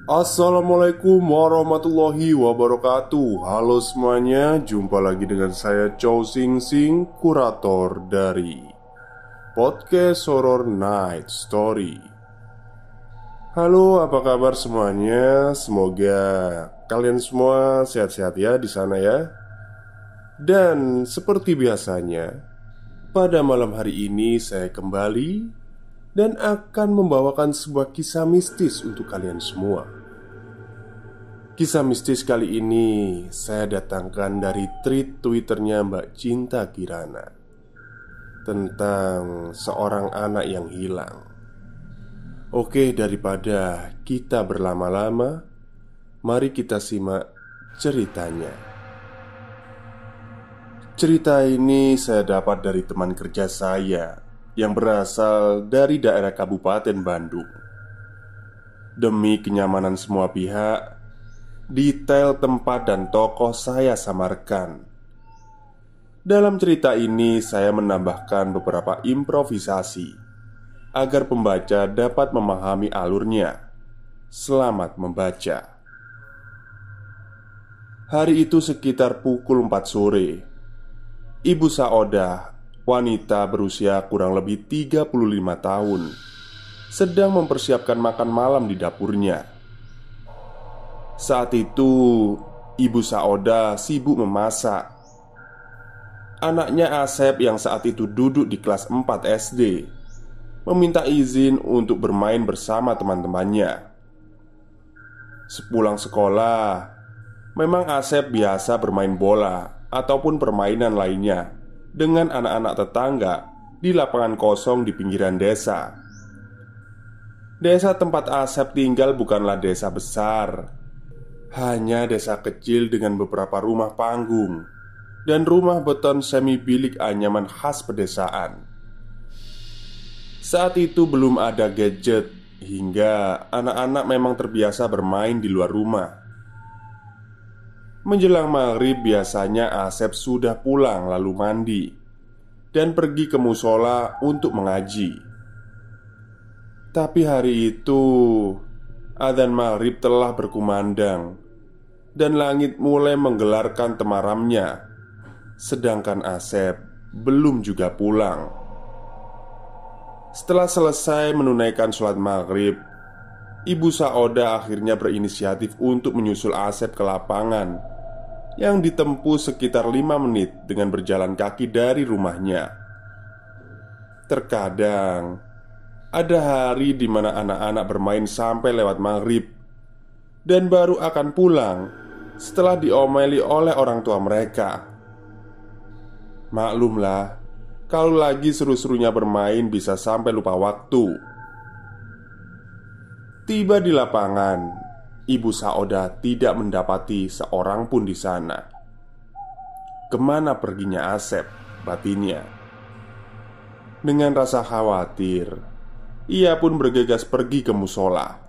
Assalamualaikum warahmatullahi wabarakatuh. Halo semuanya, jumpa lagi dengan saya Chow Sing Sing, kurator dari Podcast Horror Night Story. Halo, apa kabar semuanya? Semoga kalian semua sehat-sehat ya di sana ya. Dan seperti biasanya, pada malam hari ini saya kembali dan akan membawakan sebuah kisah mistis untuk kalian semua. Kisah mistis kali ini saya datangkan dari tweet Twitternya Mbak Cinta Kirana tentang seorang anak yang hilang. Oke, daripada kita berlama-lama, mari kita simak ceritanya. Cerita ini saya dapat dari teman kerja saya yang berasal dari daerah Kabupaten Bandung. Demi kenyamanan semua pihak, detail tempat dan tokoh saya samarkan. Dalam cerita ini saya menambahkan beberapa improvisasi agar pembaca dapat memahami alurnya. Selamat membaca. Hari itu sekitar pukul 4 sore. Ibu Saodah, wanita berusia kurang lebih 35 tahun, sedang mempersiapkan makan malam di dapurnya. Saat itu, Ibu Saodah sibuk memasak. Anaknya Asep yang saat itu duduk di kelas 4 SD meminta izin untuk bermain bersama teman-temannya. Sepulang sekolah, memang Asep biasa bermain bola ataupun permainan lainnya dengan anak-anak tetangga di lapangan kosong di pinggiran desa. Desa tempat Asep tinggal bukanlah desa besar, hanya desa kecil dengan beberapa rumah panggung dan rumah beton semi bilik anyaman khas pedesaan. Saat itu belum ada gadget, hingga anak-anak memang terbiasa bermain di luar rumah. Menjelang maghrib biasanya Asep sudah pulang lalu mandi dan pergi ke musola untuk mengaji. Tapi hari itu adzan maghrib telah berkumandang dan langit mulai menggelarkan temaramnya, sedangkan Asep belum juga pulang. Setelah selesai menunaikan sholat maghrib, Ibu Saodah akhirnya berinisiatif untuk menyusul Asep ke lapangan yang ditempuh sekitar 5 menit dengan berjalan kaki dari rumahnya. Terkadang ada hari di mana anak-anak bermain sampai lewat maghrib dan baru akan pulang setelah diomeli oleh orang tua mereka. Maklumlah, kalau lagi seru-serunya bermain bisa sampai lupa waktu. Tiba di lapangan, Ibu Saodah tidak mendapati seorang pun di sana. Kemana perginya Asep, batinnya. Dengan rasa khawatir, ia pun bergegas pergi ke musola.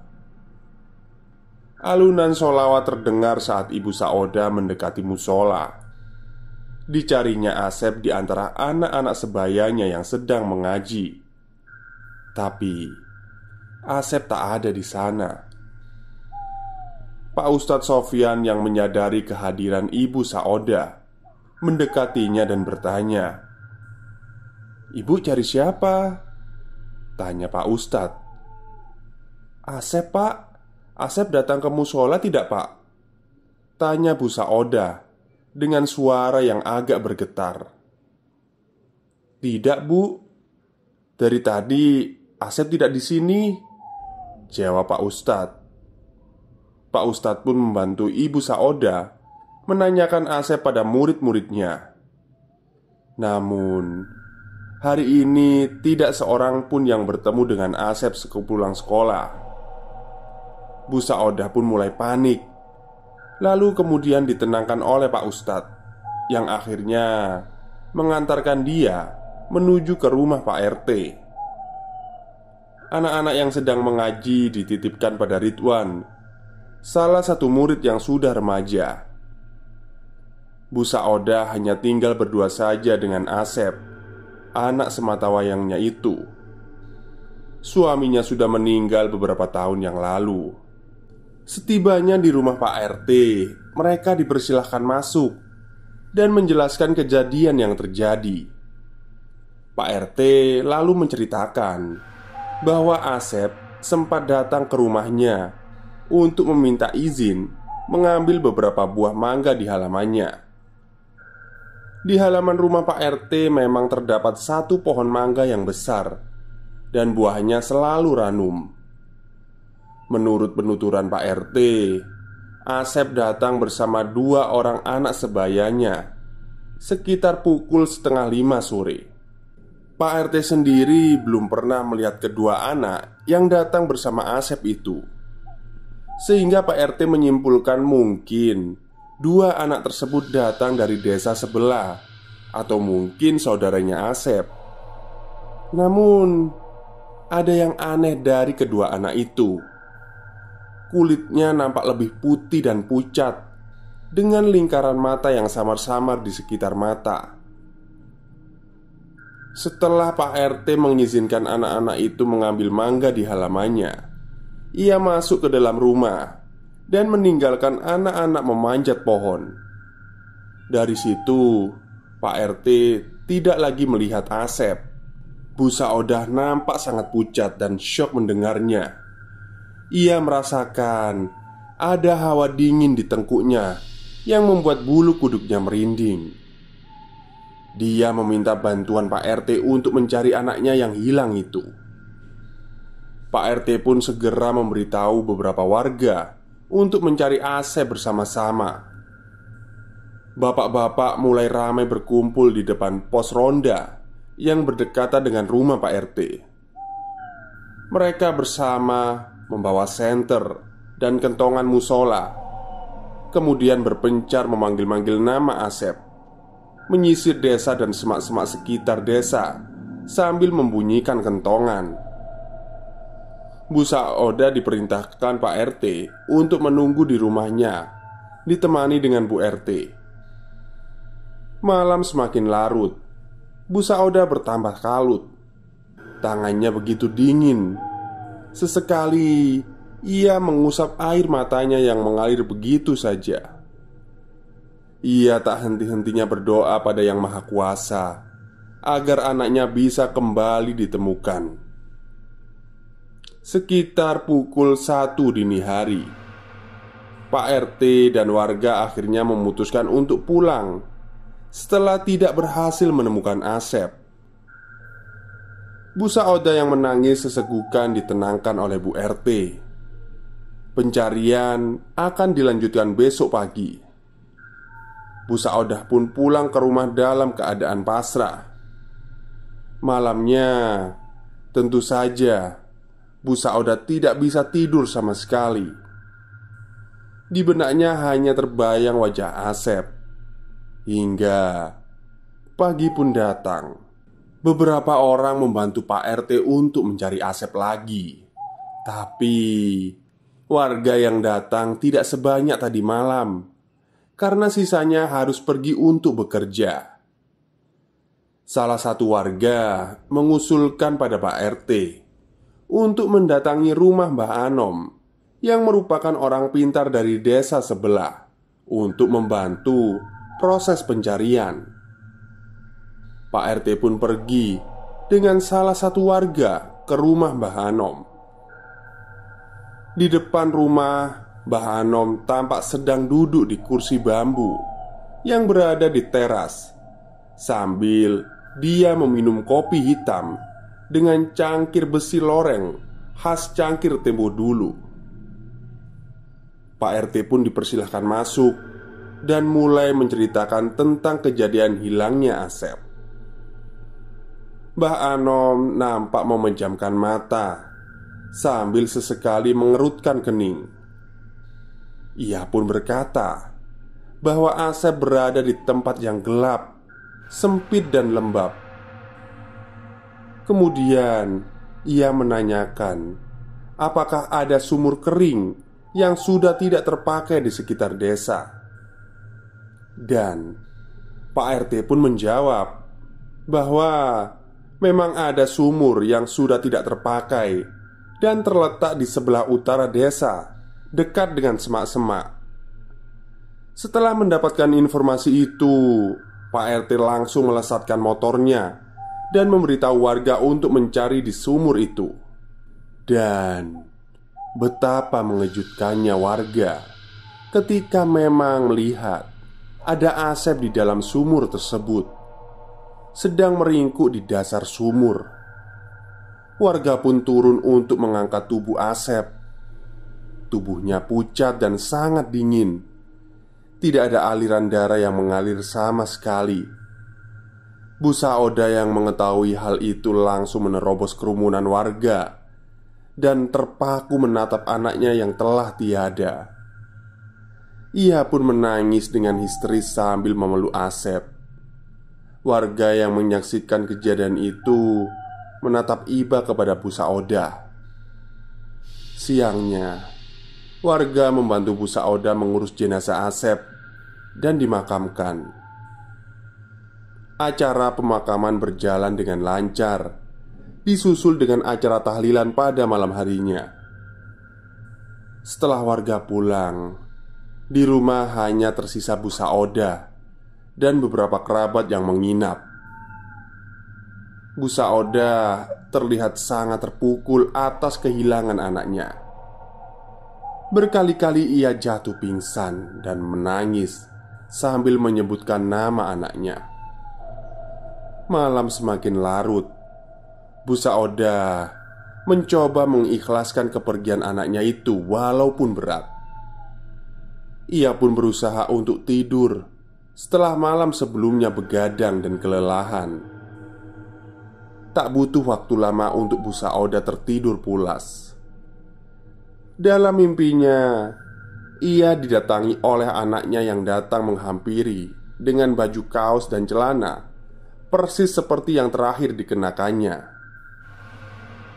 Alunan sholawat terdengar saat Ibu Saodah mendekati musola. Dicarinya Asep di antara anak-anak sebayanya yang sedang mengaji. Tapi Asep tak ada di sana. Pak Ustadz Sofyan yang menyadari kehadiran Ibu Saodah mendekatinya dan bertanya, "Ibu cari siapa?" tanya Pak Ustadz. "Asep, Pak. Asep datang ke musola tidak, Pak?" tanya Bu Saodah dengan suara yang agak bergetar. "Tidak, Bu. Dari tadi Asep tidak di sini," jawab Pak Ustadz. Pak Ustadz pun membantu Ibu Saodah menanyakan Asep pada murid-muridnya. Namun hari ini tidak seorang pun yang bertemu dengan Asep sepulang sekolah. Bu Saodah pun mulai panik. Lalu kemudian ditenangkan oleh Pak Ustadz, yang akhirnya mengantarkan dia menuju ke rumah Pak RT. Anak-anak yang sedang mengaji dititipkan pada Ridwan, salah satu murid yang sudah remaja. Bu Saodah hanya tinggal berdua saja dengan Asep, anak sematawayangnya itu. Suaminya sudah meninggal beberapa tahun yang lalu. Setibanya di rumah Pak RT, mereka dipersilahkan masuk dan menjelaskan kejadian yang terjadi. Pak RT lalu menceritakan bahwa Asep sempat datang ke rumahnya untuk meminta izin mengambil beberapa buah mangga di halamannya. Di halaman rumah Pak RT memang terdapat satu pohon mangga yang besar dan buahnya selalu ranum. Menurut penuturan Pak RT, Asep datang bersama 2 orang anak sebayanya sekitar pukul 4:30 sore. Pak RT sendiri belum pernah melihat kedua anak yang datang bersama Asep itu, sehingga Pak RT menyimpulkan mungkin 2 anak tersebut datang dari desa sebelah atau mungkin saudaranya Asep. Namun, ada yang aneh dari kedua anak itu. Kulitnya nampak lebih putih dan pucat, dengan lingkaran mata yang samar-samar di sekitar mata. Setelah Pak RT mengizinkan anak-anak itu mengambil mangga di halamannya, ia masuk ke dalam rumah dan meninggalkan anak-anak memanjat pohon. Dari situ, Pak RT tidak lagi melihat Asep. Bu Saodah nampak sangat pucat dan syok mendengarnya. Ia merasakan ada hawa dingin di tengkuknya yang membuat bulu kuduknya merinding. Dia meminta bantuan Pak RT untuk mencari anaknya yang hilang itu. Pak RT pun segera memberitahu beberapa warga untuk mencari Asep bersama-sama. Bapak-bapak mulai ramai berkumpul di depan pos ronda yang berdekatan dengan rumah Pak RT. Mereka bersama membawa senter dan kentongan musola, kemudian berpencar memanggil-manggil nama Asep, menyisir desa dan semak-semak sekitar desa sambil membunyikan kentongan. Bu Saodah diperintahkan Pak RT untuk menunggu di rumahnya, ditemani dengan Bu RT. Malam semakin larut. Bu Saodah bertambah kalut. Tangannya begitu dingin. Sesekali ia mengusap air matanya yang mengalir begitu saja. Ia tak henti-hentinya berdoa pada Yang Maha Kuasa agar anaknya bisa kembali ditemukan. Sekitar pukul 1 dini hari, Pak RT dan warga akhirnya memutuskan untuk pulang setelah tidak berhasil menemukan Asep. Bu Saodah yang menangis sesegukan ditenangkan oleh Bu RT. Pencarian akan dilanjutkan besok pagi. Bu Saodah pun pulang ke rumah dalam keadaan pasrah. Malamnya, tentu saja Bu Saodah tidak bisa tidur sama sekali. Di benaknya hanya terbayang wajah Asep. Hingga pagi pun datang. Beberapa orang membantu Pak RT untuk mencari Asep lagi. Tapi warga yang datang tidak sebanyak tadi malam, karena sisanya harus pergi untuk bekerja. Salah satu warga mengusulkan pada Pak RT untuk mendatangi rumah Mbah Anom, yang merupakan orang pintar dari desa sebelah, untuk membantu proses pencarian. Pak RT pun pergi dengan salah satu warga ke rumah Mbah Anom. Di depan rumah, Mbah Anom tampak sedang duduk di kursi bambu yang berada di teras, sambil dia meminum kopi hitam dengan cangkir besi loreng khas cangkir tempo dulu. Pak RT pun dipersilahkan masuk dan mulai menceritakan tentang kejadian hilangnya Asep. Mbah Anom nampak memejamkan mata sambil sesekali mengerutkan kening. Ia pun berkata bahwa Asep berada di tempat yang gelap, sempit dan lembab. Kemudian ia menanyakan apakah ada sumur kering yang sudah tidak terpakai di sekitar desa. Dan Pak RT pun menjawab bahwa memang ada sumur yang sudah tidak terpakai dan terletak di sebelah utara desa, dekat dengan semak-semak. Setelah mendapatkan informasi itu, Pak RT langsung melesatkan motornya dan memberitahu warga untuk mencari di sumur itu. Dan betapa mengejutkannya warga ketika memang melihat ada Asep di dalam sumur tersebut, sedang meringkuk di dasar sumur. Warga pun turun untuk mengangkat tubuh Asep. Tubuhnya pucat dan sangat dingin. Tidak ada aliran darah yang mengalir sama sekali. Bu Saoda yang mengetahui hal itu langsung menerobos kerumunan warga dan terpaku menatap anaknya yang telah tiada. Ia pun menangis dengan histeris sambil memeluk Asep. Warga yang menyaksikan kejadian itu menatap iba kepada Bu Saoda. Siangnya, warga membantu Bu Saoda mengurus jenazah Asep dan dimakamkan. Acara pemakaman berjalan dengan lancar, disusul dengan acara tahlilan pada malam harinya. Setelah warga pulang, di rumah hanya tersisa Bu Saoda dan beberapa kerabat yang menginap. Bu Saoda terlihat sangat terpukul atas kehilangan anaknya. Berkali-kali ia jatuh pingsan dan menangis sambil menyebutkan nama anaknya. Malam semakin larut. Bu Saoda mencoba mengikhlaskan kepergian anaknya itu walaupun berat. Ia pun berusaha untuk tidur setelah malam sebelumnya begadang dan kelelahan. Tak butuh waktu lama untuk Bu Saoda tertidur pulas. Dalam mimpinya, ia didatangi oleh anaknya yang datang menghampiri dengan baju kaos dan celana persis seperti yang terakhir dikenakannya.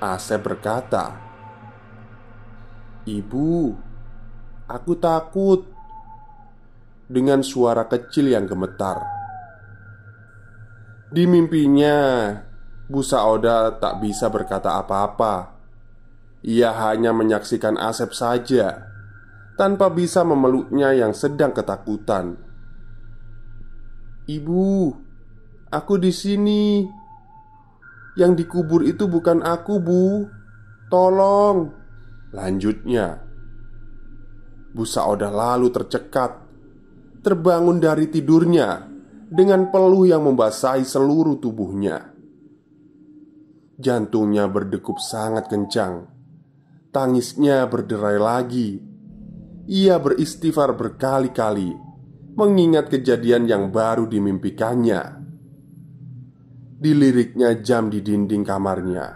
Asep berkata, "Ibu, aku takut," dengan suara kecil yang gemetar. Di mimpinya, Bu Saoda tak bisa berkata apa-apa. Ia hanya menyaksikan Asep saja, tanpa bisa memeluknya yang sedang ketakutan. "Ibu, aku di sini. Yang dikubur itu bukan aku, Bu. Tolong," lanjutnya. Bu Saoda lalu tercekat, terbangun dari tidurnya dengan peluh yang membasahi seluruh tubuhnya. Jantungnya berdegup sangat kencang. Tangisnya berderai lagi. Ia beristighfar berkali-kali, mengingat kejadian yang baru dimimpikannya. Diliriknya jam di dinding kamarnya.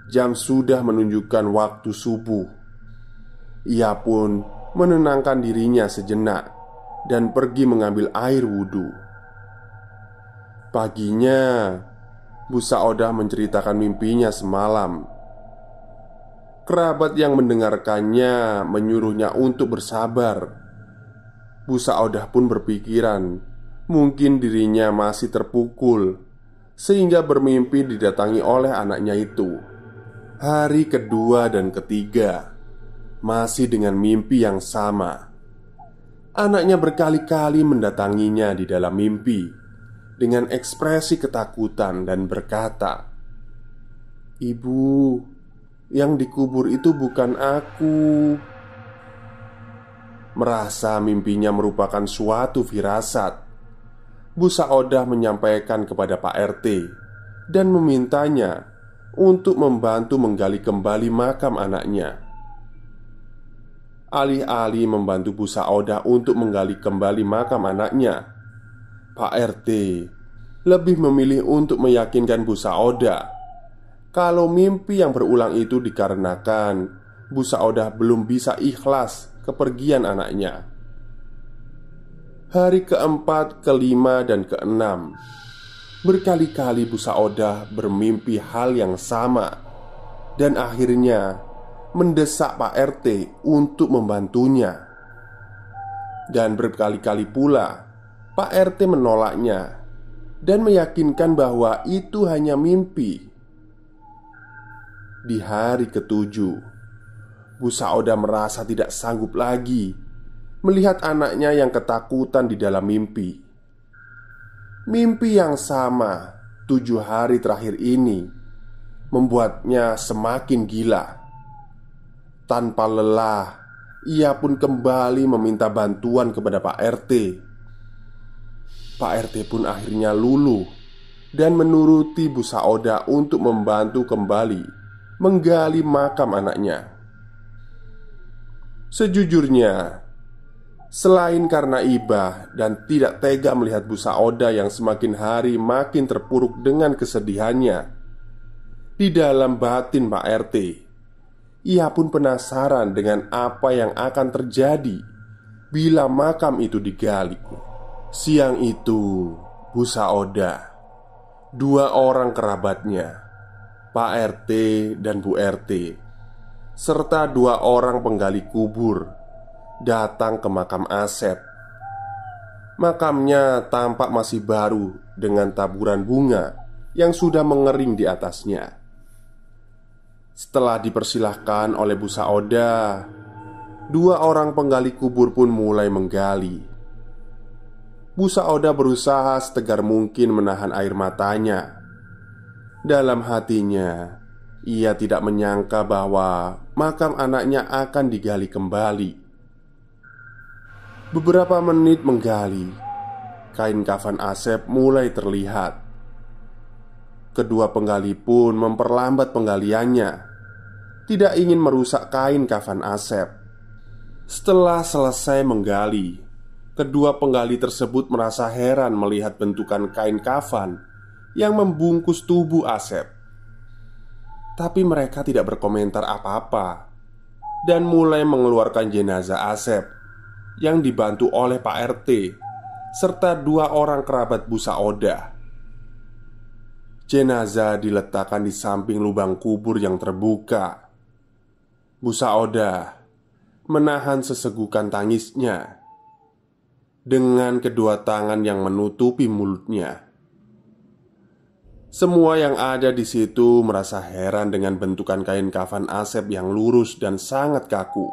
Jam sudah menunjukkan waktu subuh. Ia pun menenangkan dirinya sejenak dan pergi mengambil air wudhu. Paginya, Bu Saoda menceritakan mimpinya semalam. Kerabat yang mendengarkannya menyuruhnya untuk bersabar. Bu Saoda pun berpikiran mungkin dirinya masih terpukul, sehingga bermimpi didatangi oleh anaknya itu. Hari kedua dan ketiga masih dengan mimpi yang sama. Anaknya berkali-kali mendatanginya di dalam mimpi dengan ekspresi ketakutan dan berkata, "Ibu, yang dikubur itu bukan aku." Merasa mimpinya merupakan suatu firasat, Bu Saoda menyampaikan kepada Pak RT dan memintanya untuk membantu menggali kembali makam anaknya. Alih-alih membantu Bu Saoda untuk menggali kembali makam anaknya, Pak RT lebih memilih untuk meyakinkan Bu Saoda kalau mimpi yang berulang itu dikarenakan Bu Saoda belum bisa ikhlas kepergian anaknya. Hari keempat, kelima, dan keenam, berkali-kali Bu Saoda bermimpi hal yang sama dan akhirnya mendesak Pak RT untuk membantunya. Dan berkali-kali pula Pak RT menolaknya dan meyakinkan bahwa itu hanya mimpi. Di hari ketujuh, Bu Sauda merasa tidak sanggup lagi melihat anaknya yang ketakutan di dalam mimpi. Mimpi yang sama 7 hari terakhir ini membuatnya semakin gila. Tanpa lelah, ia pun kembali meminta bantuan kepada Pak RT. Pak RT pun akhirnya luluh dan menuruti Bu Sauda untuk membantu kembali menggali makam anaknya. Sejujurnya, selain karena iba dan tidak tega melihat Bu Sauda yang semakin hari makin terpuruk dengan kesedihannya, di dalam batin Pak RT, ia pun penasaran dengan apa yang akan terjadi bila makam itu digali. Siang itu, Bu Sauda, 2 orang kerabatnya, Pak RT dan Bu RT, serta 2 orang penggali kubur datang ke makam Asep. Makamnya tampak masih baru dengan taburan bunga yang sudah mengering di atasnya. Setelah dipersilahkan oleh Bu Sauda, 2 orang penggali kubur pun mulai menggali. Bu Sauda berusaha setegar mungkin menahan air matanya. Dalam hatinya, ia tidak menyangka bahwa makam anaknya akan digali kembali. Beberapa menit menggali, kain kafan Asep mulai terlihat. Kedua penggali pun memperlambat penggaliannya, tidak ingin merusak kain kafan Asep. Setelah selesai menggali, kedua penggali tersebut merasa heran melihat bentukan kain kafan yang membungkus tubuh Asep. Tapi mereka tidak berkomentar apa-apa dan mulai mengeluarkan jenazah Asep yang dibantu oleh Pak RT serta 2 orang kerabat Bu Sauda. Jenazah diletakkan di samping lubang kubur yang terbuka. Bu Sauda menahan sesegukan tangisnya dengan kedua tangan yang menutupi mulutnya. Semua yang ada di situ merasa heran dengan bentukan kain kafan Asep yang lurus dan sangat kaku.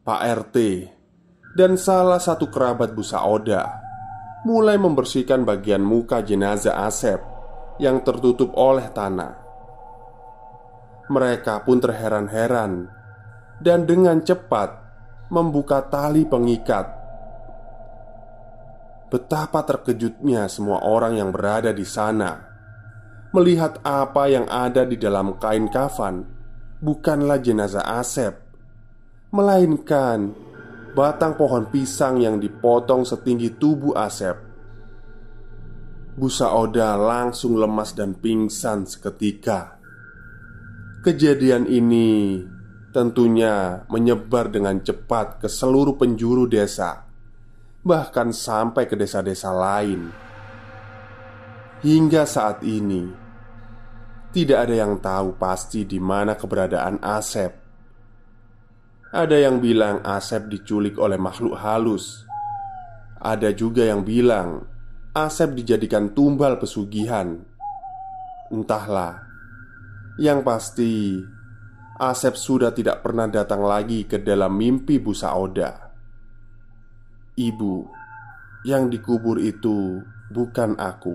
Pak RT dan salah satu kerabat Bu Sauda mulai membersihkan bagian muka jenazah Asep yang tertutup oleh tanah. Mereka pun terheran-heran dan dengan cepat membuka tali pengikat. Betapa terkejutnya semua orang yang berada di sana melihat apa yang ada di dalam kain kafan bukanlah jenazah Asep, melainkan batang pohon pisang yang dipotong setinggi tubuh Asep. Bu Sauda langsung lemas dan pingsan seketika. Kejadian ini tentunya menyebar dengan cepat ke seluruh penjuru desa, bahkan sampai ke desa-desa lain. Hingga saat ini, tidak ada yang tahu pasti di mana keberadaan Asep. Ada yang bilang Asep diculik oleh makhluk halus. Ada juga yang bilang Asep dijadikan tumbal pesugihan. Entahlah. Yang pasti, Asep sudah tidak pernah datang lagi ke dalam mimpi Bu Sauda. Ibu yang dikubur itu bukan aku.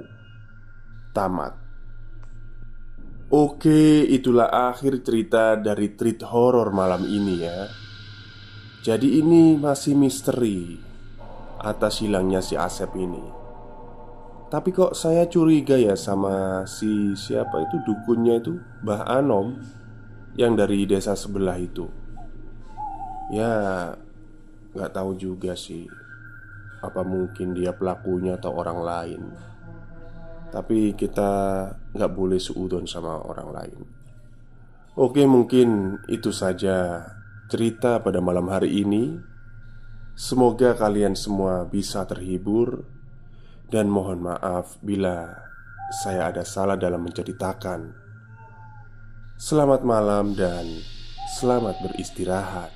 Tamat. Oke, itulah akhir cerita dari treat horor malam ini ya. Jadi ini masih misteri atas hilangnya si Asep ini. Tapi kok saya curiga ya sama si siapa itu dukunnya itu, Mbah Anom yang dari desa sebelah itu. Ya, gak tahu juga sih. Apa mungkin dia pelakunya atau orang lain. Tapi kita gak boleh suudzon sama orang lain. Oke, mungkin itu saja cerita pada malam hari ini. Semoga kalian semua bisa terhibur. Dan mohon maaf bila saya ada salah dalam menceritakan. Selamat malam dan selamat beristirahat.